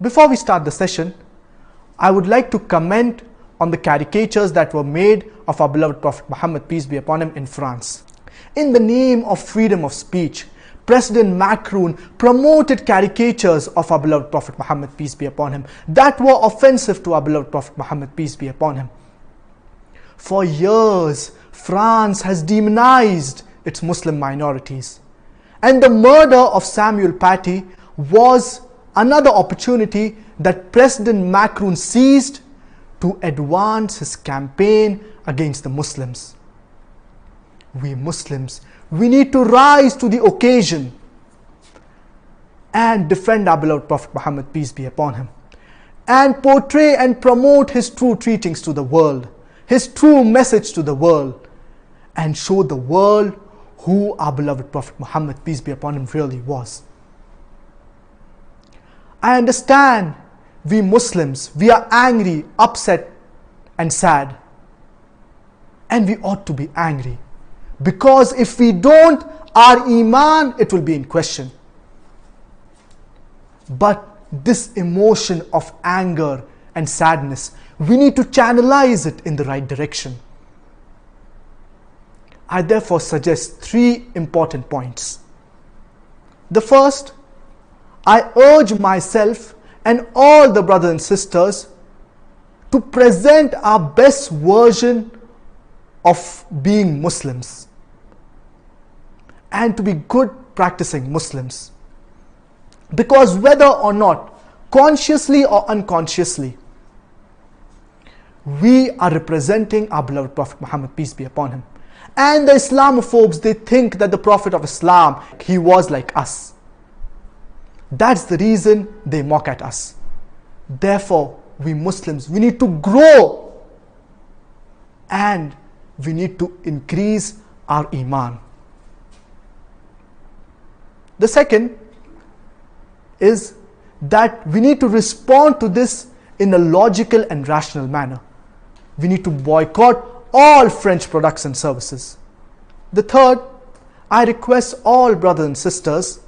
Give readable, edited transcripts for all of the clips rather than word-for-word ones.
Before we start the session, I would like to comment on the caricatures that were made of our beloved Prophet Muhammad, peace be upon him, in France. In the name of freedom of speech, President Macron promoted caricatures of our beloved Prophet Muhammad, peace be upon him, that were offensive to our beloved Prophet Muhammad, peace be upon him. For years, France has demonized its Muslim minorities. And the murder of Samuel Paty was another opportunity that President Macron seized to advance his campaign against the Muslims. We Muslims, we need to rise to the occasion and defend our beloved Prophet Muhammad, peace be upon him, and portray and promote his true teachings to the world, his true message to the world, and show the world who our beloved Prophet Muhammad, peace be upon him, really was. I understand we Muslims, we are angry, upset and sad. And we ought to be angry. Because if we don't, our Iman, it will be in question. But this emotion of anger and sadness, we need to channelize it in the right direction. I therefore suggest 3 important points. The first, I urge myself and all the brothers and sisters to present our best version of being Muslims and to be good practicing Muslims. Because whether or not, consciously or unconsciously, we are representing our beloved Prophet Muhammad, peace be upon him. And the Islamophobes, they think that the Prophet of Islam, he was like us. That's the reason they mock at us. Therefore, we Muslims, we need to grow and we need to increase our Iman. The second is that we need to respond to this in a logical and rational manner. We need to boycott all French products and services. The third, I request all brothers and sisters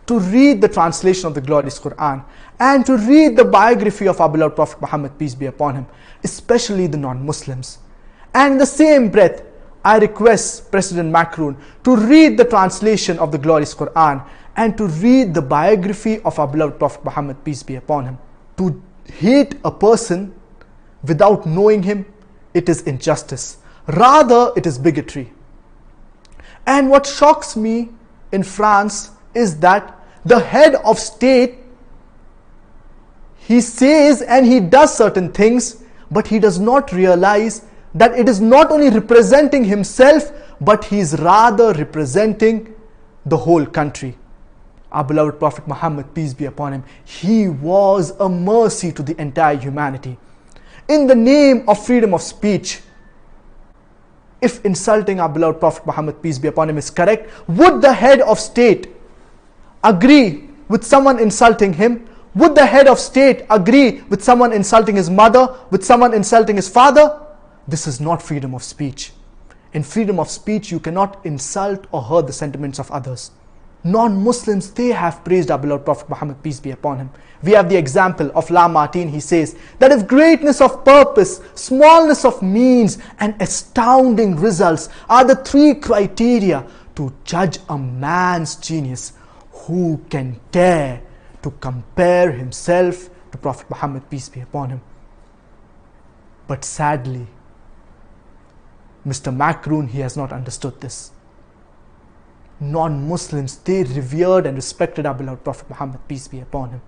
to read the translation of the glorious Quran and to read the biography of our beloved Prophet Muhammad, peace be upon him, especially the non-Muslims. And in the same breath, I request President Macron to read the translation of the glorious Quran and to read the biography of our beloved Prophet Muhammad, peace be upon him. To hate a person without knowing him, it is injustice. Rather, it is bigotry. And what shocks me in France is that the head of state, he says and he does certain things, but he does not realize that it is not only representing himself, but he is rather representing the whole country. Our beloved Prophet Muhammad, peace be upon him, he was a mercy to the entire humanity. In the name of freedom of speech, if insulting our beloved Prophet Muhammad, peace be upon him, is correct, would the head of state agree with someone insulting him? Would the head of state agree with someone insulting his mother, with someone insulting his father? This is not freedom of speech. In freedom of speech, you cannot insult or hurt the sentiments of others. Non-Muslims, they have praised our beloved Prophet Muhammad, peace be upon him. We have the example of Lamartine. He says that if greatness of purpose, smallness of means, and astounding results are the 3 criteria to judge a man's genius, who can dare to compare himself to Prophet Muhammad, peace be upon him? But sadly, Mr. Macron, he has not understood this. Non-Muslims, they revered and respected our beloved Prophet Muhammad, peace be upon him.